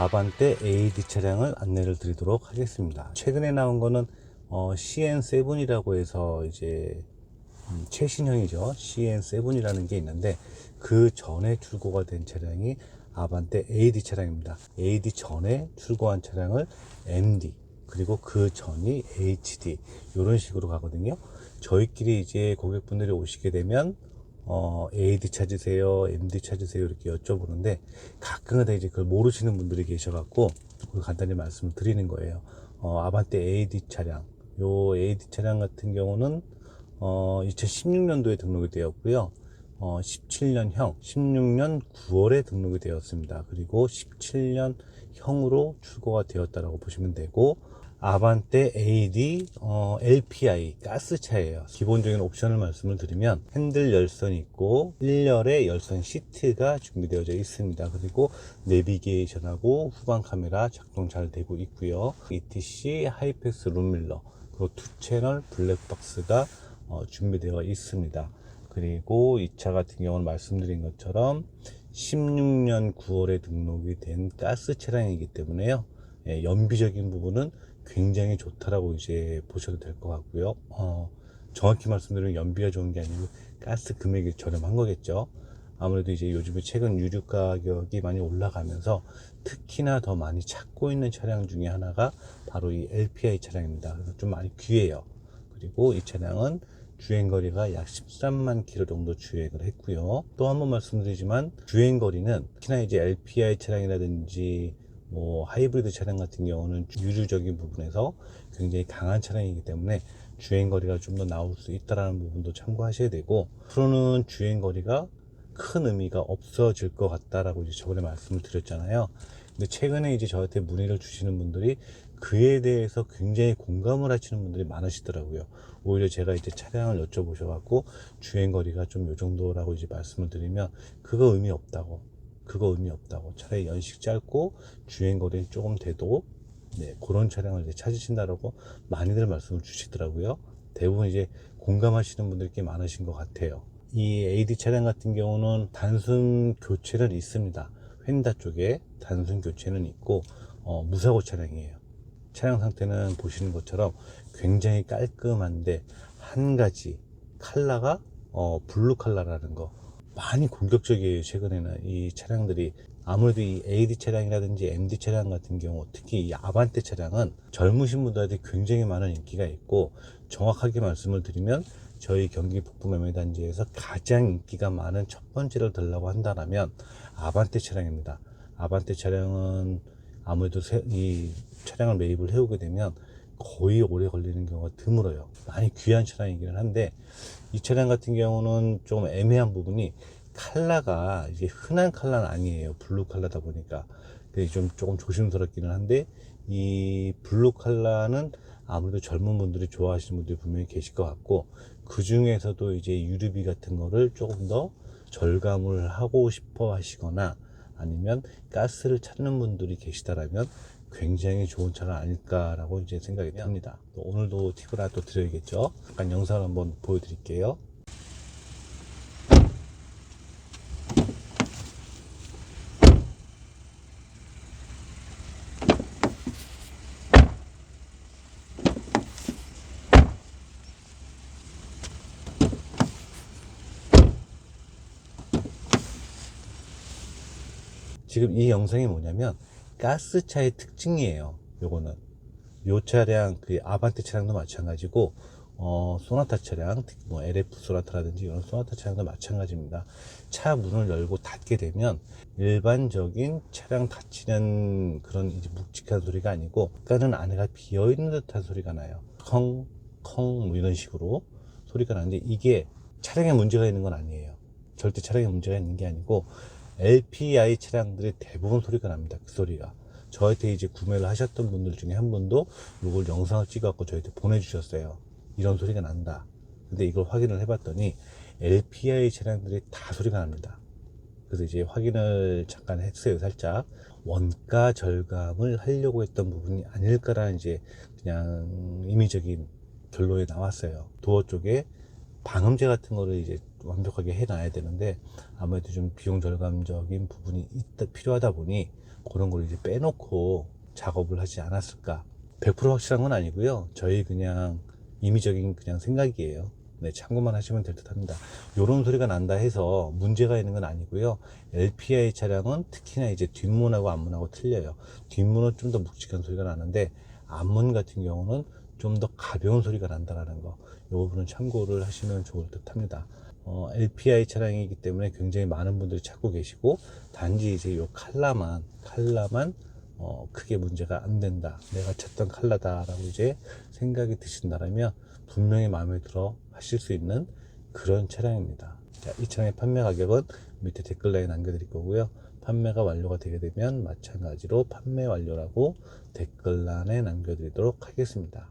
아반떼 AD 차량을 안내를 드리도록 하겠습니다. 최근에 나온 거는 CN7이라고 해서 이제 최신형이죠. CN7이라는 게 있는데 그 전에 출고가 된 차량이 아반떼 AD 차량입니다. AD 전에 출고한 차량을 MD, 그리고 그 전이 HD, 이런 식으로 가거든요. 저희끼리 이제 고객분들이 오시게 되면 AD 찾으세요, MD 찾으세요, 이렇게 여쭤보는데 가끔가다 이제 그걸 모르시는 분들이 계셔갖고 그걸 간단히 말씀을 드리는 거예요. 아반떼 AD 차량, 요 AD 차량 같은 경우는 2016년도에 등록이 되었고요. 17년형, 16년 9월에 등록이 되었습니다. 그리고 17년형으로 출고가 되었다라고 보시면 되고, 아반떼 AD LPI 가스차예요. 기본적인 옵션을 말씀을 드리면 핸들 열선이 있고 1열에 열선 시트가 준비되어져 있습니다. 그리고 내비게이션하고 후방 카메라 작동 잘 되고 있고요. ETC 하이패스 룸밀러, 그리고 2채널 블랙박스가 준비되어 있습니다. 그리고 이 차 같은 경우는 말씀드린 것처럼 16년 9월에 등록이 된 가스 차량이기 때문에요. 연비적인 부분은 굉장히 좋다라고 이제 보셔도 될 것 같고요. 정확히 말씀드리면 연비가 좋은 게 아니고 가스 금액이 저렴한 거겠죠. 아무래도 이제 요즘에 최근 유류 가격이 많이 올라가면서 특히나 더 많이 찾고 있는 차량 중에 하나가 바로 이 LPI 차량입니다. 그래서 좀 많이 귀해요. 그리고 이 차량은 주행거리가 약 13만 킬로 정도 주행을 했고요. 또 한 번 말씀드리지만 주행거리는 특히나 이제 LPI 차량이라든지 뭐 하이브리드 차량 같은 경우는 유류적인 부분에서 굉장히 강한 차량이기 때문에 주행거리가 좀 더 나올 수 있다는 부분도 참고하셔야 되고, 앞으로는 주행거리가 큰 의미가 없어질 것 같다라고 이제 저번에 말씀을 드렸잖아요. 근데 최근에 이제 저한테 문의를 주시는 분들이 그에 대해서 굉장히 공감을 하시는 분들이 많으시더라고요. 오히려 제가 이제 차량을 여쭤보셔갖고 주행거리가 좀 요 정도라고 이제 말씀을 드리면 그거 의미 없다고. 차라리 연식 짧고 주행거리 조금 돼도 그런 차량을 이제 찾으신다라고 많이들 말씀을 주시더라고요. 대부분 이제 공감하시는 분들이 꽤 많으신 것 같아요. 이 AD 차량 같은 경우는 단순 교체는 있습니다. 휀다 쪽에 단순 교체는 있고 무사고 차량이에요. 차량 상태는 보시는 것처럼 굉장히 깔끔한데 한 가지 컬러가 블루 컬러라는 거 많이 공격적이에요. 최근에는 이 차량들이 아무래도 이 AD 차량이라든지 MD 차량 같은 경우, 특히 이 아반떼 차량은 젊으신 분들한테 굉장히 많은 인기가 있고, 정확하게 말씀을 드리면 저희 경기 북부매매단지에서 가장 인기가 많은 첫 번째를 들라고 한다면 아반떼 차량입니다. 아반떼 차량은 아무래도 이 차량을 매입을 해오게 되면 거의 오래 걸리는 경우가 드물어요. 많이 귀한 차량이기는 한데 이 차량 같은 경우는 좀 애매한 부분이 컬러가 이제 흔한 컬러는 아니에요. 블루 컬러다 보니까 조금 조심스럽기는 한데, 이 블루 컬러는 아무래도 젊은 분들이 좋아하시는 분들이 분명히 계실 것 같고, 그 중에서도 이제 유류비 같은 거를 조금 더 절감을 하고 싶어 하시거나 아니면 가스를 찾는 분들이 계시다라면 굉장히 좋은 차가 아닐까라고 이제 생각이 듭니다. 또 오늘도 팁을 하나 또 드려야겠죠. 잠깐 영상을 한번 보여드릴게요. 지금 이 영상이 뭐냐면 가스차의 특징이에요. 요거는 요 차량 그 아반떼 차량도 마찬가지고 소나타 차량, 특히 뭐 LF 소나타라든지 이런 소나타 차량도 마찬가지입니다. 차 문을 열고 닫게 되면 일반적인 차량 닫히는 그런 이제 묵직한 소리가 아니고 약간은 안에가 비어있는 듯한 소리가 나요. 컹컹 뭐 이런 식으로 소리가 나는데, 이게 차량에 문제가 있는 건 아니에요. 절대 차량에 문제가 있는 게 아니고 LPI 차량들이 대부분 소리가 납니다. 그 소리가. 저한테 이제 구매를 하셨던 분들 중에 한 분도 이걸 영상을 찍어갖고 저한테 보내주셨어요. 이런 소리가 난다. 근데 이걸 확인을 해봤더니 LPI 차량들이 다 소리가 납니다. 그래서 이제 확인을 잠깐 했어요. 살짝 원가 절감을 하려고 했던 부분이 아닐까라는 이제 그냥 임의적인 결론이 나왔어요. 도어 쪽에 방음제 같은 거를 이제 완벽하게 해놔야 되는데 아무래도 좀 비용 절감적인 부분이 필요하다 보니 그런 걸 이제 빼놓고 작업을 하지 않았을까. 100% 확실한 건 아니고요. 저희 그냥 임의적인 그냥 생각이에요. 네, 참고만 하시면 될 듯 합니다. 요런 소리가 난다 해서 문제가 있는 건 아니고요. LPI 차량은 특히나 이제 뒷문하고 앞문하고 틀려요. 뒷문은 좀 더 묵직한 소리가 나는데 앞문 같은 경우는 좀 더 가벼운 소리가 난다라는 거. 이 부분은 참고를 하시면 좋을 듯 합니다. LPI 차량이기 때문에 굉장히 많은 분들이 찾고 계시고, 단지 이제 요 칼라만 크게 문제가 안 된다, 내가 찾던 칼라다라고 이제 생각이 드신다면 분명히 마음에 들어 하실 수 있는 그런 차량입니다. 자, 이 차량의 판매 가격은 밑에 댓글란에 남겨드릴 거고요. 판매가 완료가 되게 되면 마찬가지로 판매 완료라고 댓글란에 남겨드리도록 하겠습니다.